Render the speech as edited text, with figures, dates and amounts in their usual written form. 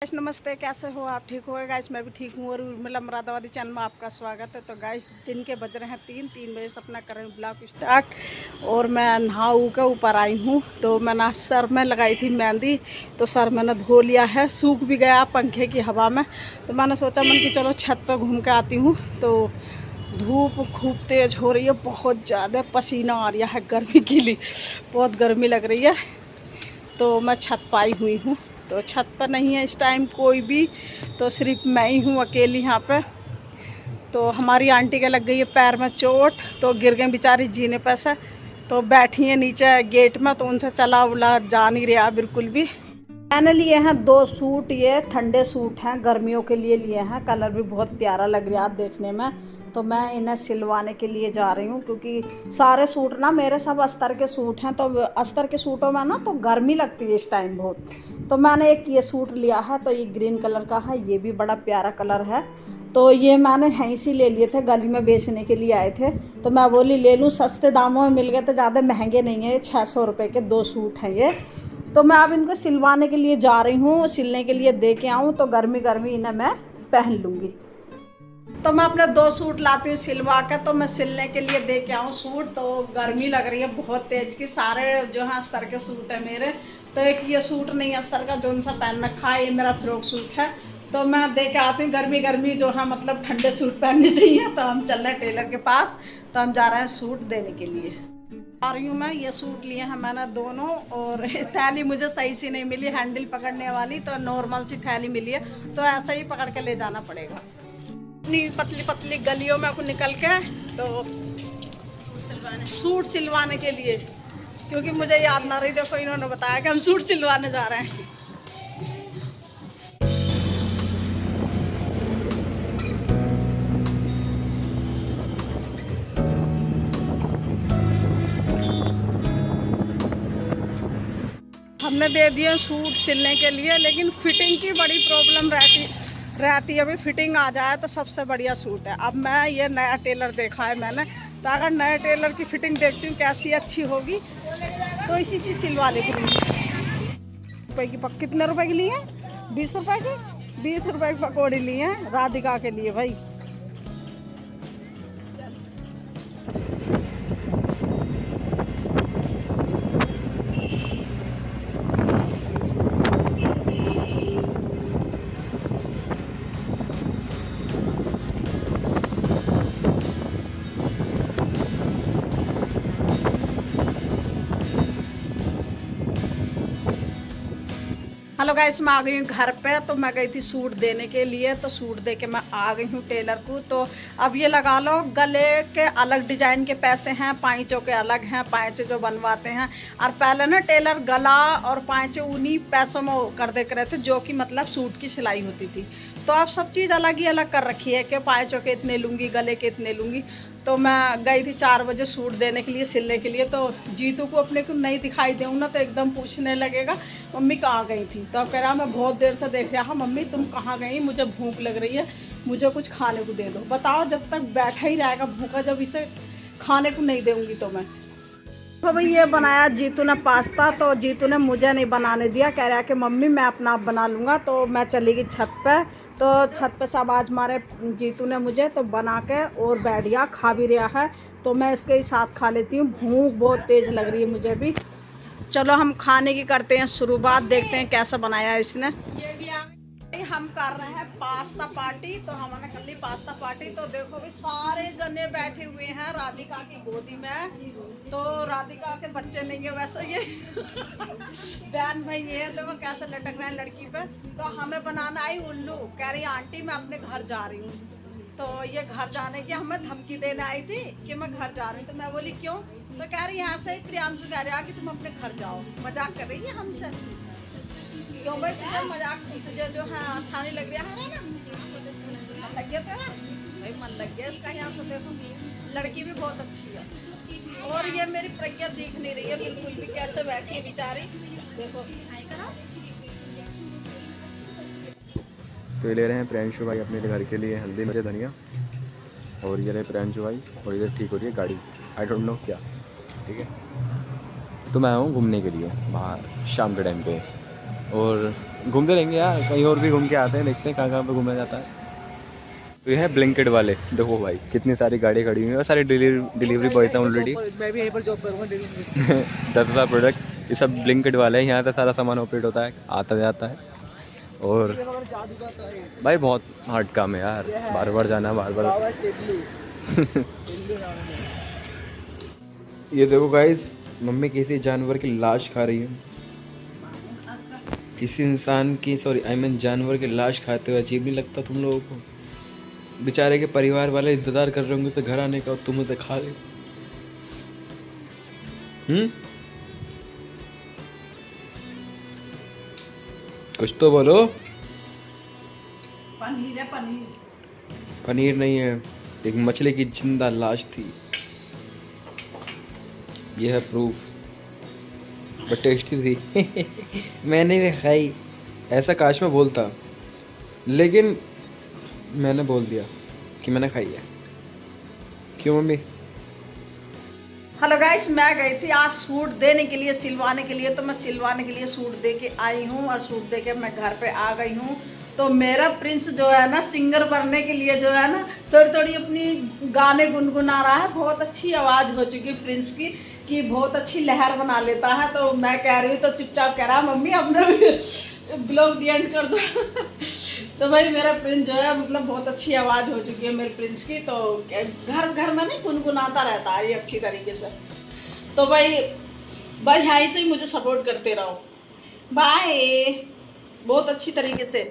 Guys नमस्ते, कैसे हो आप? ठीक हो गाइस? मैं भी ठीक हूँ और उर्मिला मुरादाबादी चैनल में आपका स्वागत है। तो गाइस दिन के बज रहे हैं 3 बजे से अपना करें ब्लॉग स्टार्ट और मैं नहा के ऊपर आई हूँ। तो मैंने सर में लगाई थी मेहंदी, तो सर मैंने धो लिया है, सूख भी गया पंखे की हवा में। तो मैंने सोचा कि चलो छत पर घूम के आती हूँ। तो धूप खूब तेज़ हो रही है, बहुत ज़्यादा पसीना आ रहा है गर्मी के लिए, बहुत गर्मी लग रही है। तो मैं छत पर आई हुई हूँ। तो छत पर नहीं है इस टाइम कोई भी, तो सिर्फ मैं ही हूँ अकेली यहाँ पे। तो हमारी आंटी के लग गई है पैर में चोट, तो गिर गई बेचारी जीने पे से। तो बैठी है नीचे गेट में, तो उनसे चला उला जा नहीं रहा बिल्कुल भी। मैंने लिए हैं 2 सूट, ये ठंडे सूट हैं, गर्मियों के लिए लिए हैं। कलर भी बहुत प्यारा लग रहा है देखने में। तो मैं इन्हें सिलवाने के लिए जा रही हूँ, क्योंकि सारे सूट ना मेरे सब अस्तर के सूट हैं। तो अस्तर के सूटों में ना तो गर्मी लगती है इस टाइम बहुत। तो मैंने एक ये सूट लिया है, तो ये ग्रीन कलर का है, ये भी बड़ा प्यारा कलर है। तो ये मैंने यहीं से ले लिए थे, गली में बेचने के लिए आए थे। तो मैं बोली ले लूँ, सस्ते दामों में मिल गए थे, ज़्यादा महंगे नहीं है। 600 रुपये के 2 सूट हैं ये। तो मैं अब इनको सिलवाने के लिए जा रही हूँ, सिलने के लिए दे के आऊँ, तो गर्मी गर्मी इन्हें मैं पहन लूँगी। तो मैं अपने 2 सूट लाती हूँ सिलवा के, तो मैं सिलने के लिए दे के आऊँ सूट। तो गर्मी लग रही है बहुत तेज की, सारे जो है अस्तर के सूट है मेरे। तो एक ये सूट नहीं अस्तर का जो उनसा पहन रखा है, ये मेरा फ्रॉक सूट है। तो मैं दे के आती हूँ, गर्मी गर्मी जो है मतलब ठंडे सूट पहनने चाहिए। तो हम चल रहे हैं टेलर के पास, तो हम जा रहे हैं सूट देने के लिए। आ रही हूँ मैं, ये सूट लिए हैं मैंने दोनों। और थैली मुझे सही से नहीं मिली, हैंडल पकड़ने वाली, तो नॉर्मल सी थैली मिली है। तो ऐसा ही पकड़ के ले जाना पड़ेगा। इतनी पतली पतली गलियों में को निकल के तो सूट सिलवाने के लिए, क्योंकि मुझे याद ना रही। देखो इन्होंने बताया कि हम सूट सिलवाने जा रहे हैं। हमने दे दिए सूट सिलने के लिए, लेकिन फिटिंग की बड़ी प्रॉब्लम रहती है। अभी फिटिंग आ जाए तो सबसे बढ़िया सूट है। अब मैं ये नया टेलर देखा है मैंने, तो अगर नए टेलर की फिटिंग देखती हूँ कैसी अच्छी होगी, तो इसी से सिलवा लेती हूँ। रुपये की कितने रुपए की ली है? 20 रुपये की। 20 रुपये की पकौड़ी ली है राधिका के लिए भाई। हेलो गाइस, मैं आ गई हूँ घर पे। तो मैं गई थी सूट देने के लिए, तो सूट दे के मैं आ गई हूँ टेलर को। तो अब ये लगा लो, गले के अलग डिजाइन के पैसे हैं, पाँचों के अलग हैं, पाँचों जो बनवाते हैं। और पहले ना टेलर गला और पाँचों उन्हीं पैसों में कर दे रहे थे, जो कि मतलब सूट की सिलाई होती थी। तो अब सब चीज़ अलग ही अलग कर रखी है कि पाँचों के इतने लूँगी, गले के इतने लूँगी। तो मैं गई थी 4 बजे सूट देने के लिए, सिलने के लिए। तो जीतू को अपने को नहीं दिखाई दूँ ना, तो एकदम पूछने लगेगा मम्मी कहाँ गई थी। तो अब कह रहा मैं बहुत देर से देख रहा हूँ, मम्मी तुम कहाँ गई, मुझे भूख लग रही है, मुझे कुछ खाने को दे दो। बताओ, जब तक बैठा ही रहेगा भूखा, जब इसे खाने को नहीं दूँगी तो मैं। तो भाई ये बनाया जीतू ने पास्ता, तो जीतू ने मुझे नहीं बनाने दिया, कह रहा कि मम्मी मैं अपना आप बना लूँगा। तो मैं चली गई छत पे। तो छत पे सब आज मारे जीतू ने मुझे तो बना के और बैठ गया, खा भी रहा है। तो मैं इसके ही साथ खा लेती हूँ, भूख बहुत तेज़ लग रही है मुझे भी। चलो हम खाने की करते हैं शुरुआत, देखते हैं कैसा बनाया है इसने। हम कर रहे हैं पास्ता पार्टी। तो हमने कर ली पास्ता पार्टी। तो देखो भी सारे जने बैठे हुए हैं राधिका की गोदी में। तो राधिका के बच्चे नहीं है वैसे, ये बहन भाई ये देखो कैसे लटक रहे हैं लड़की पे। तो हमें बनाना आई उल्लू, कह रही आंटी मैं अपने घर जा रही हूँ। तो ये घर जाने की हमें धमकी देने आई थी कि मैं घर जा रही हूँ। तो मैं बोली क्यों? तो कह रही यहाँ से प्रियांशु कह रहा कि तुम अपने घर जाओ। मजाक कर रही है हमसे। क्यों भाई, तुझे मजाक, तुझे जो है अच्छा नहीं लग रहा है ना? मन लग गया तेरा भाई, मन लग गया इसका। यहाँ पे देखो लड़की भी बहुत अच्छी है। और ये मेरी प्रज्ञा दिख नहीं रही है बिल्कुल भी, कैसे बैठी है बेचारी। देखो तो ये ले रहे हैं प्रियांशु भाई अपने घर के लिए हल्दी मिर्च धनिया, और ये रहे प्रियांशु भाई, और इधर ठीक हो रही है गाड़ी, आई डोंट नो क्या। ठीक है, तो मैं आया हूँ घूमने के लिए बाहर शाम के टाइम पे। और घूमते रहेंगे यार, कहीं और भी घूम के आते हैं, देखते हैं कहाँ कहाँ पे घूमना जाता है। तो ये है ब्लिंकिट वाले, देखो भाई कितनी सारी गाड़ी खड़ी हुई है और सारे डिलीवरी बॉयज हैं ऑलरेडी। मैं भी यहीं पर जॉब करूँगा डेली। 10,000 प्रोडक्ट, ये सब ब्लिंकिट वाले हैं, यहाँ से सारा सामान ऑपरेट होता है, आता जाता है। और भाई बहुत हार्ड काम है यार, बार बार जाना, बार बार। ये देखो गाइस, मम्मी किसी जानवर की लाश खा रही है, किसी इंसान की, सॉरी आई मीन जानवर की लाश खाते हुए। अजीब नहीं लगता तुम लोगों को? बेचारे के परिवार वाले इंतजार कर रहे होंगे उसे घर आने का और तुम उसे खा रहे। कुछ तो बोलो। पनीर है, पनीर। पनीर नहीं है, एक मछली की जिंदा लाश थी। यह है प्रूफ, बट टेस्टी थी। मैंने भी खाई, ऐसा काश में बोलता, लेकिन मैंने बोल दिया कि मैंने खाई है। क्यों मम्मी? हेलो गाइस, मैं गई थी आज सूट देने के लिए, सिलवाने के लिए। तो मैं सिलवाने के लिए सूट दे के आई हूँ और सूट दे के मैं घर पे आ गई हूँ। तो मेरा प्रिंस जो है ना, सिंगर बनने के लिए जो है ना, थोड़ी थोड़ी अपनी गाने गुनगुना रहा है। बहुत अच्छी आवाज़ हो चुकी प्रिंस की, कि बहुत अच्छी लहर बना लेता है। तो मैं कह रही हूँ, तो चुपचाप कह रहा मम्मी अपना ब्लॉग दी एंड कर दो। तो भाई मेरा प्रिंस जो है, मतलब बहुत अच्छी आवाज़ हो चुकी है मेरे प्रिंस की। तो घर घर में नहीं गुनगुनाता रहता है ये अच्छी तरीके से। तो भाई यहाँ से ही मुझे सपोर्ट करते रहो। बाय, बहुत अच्छी तरीके से।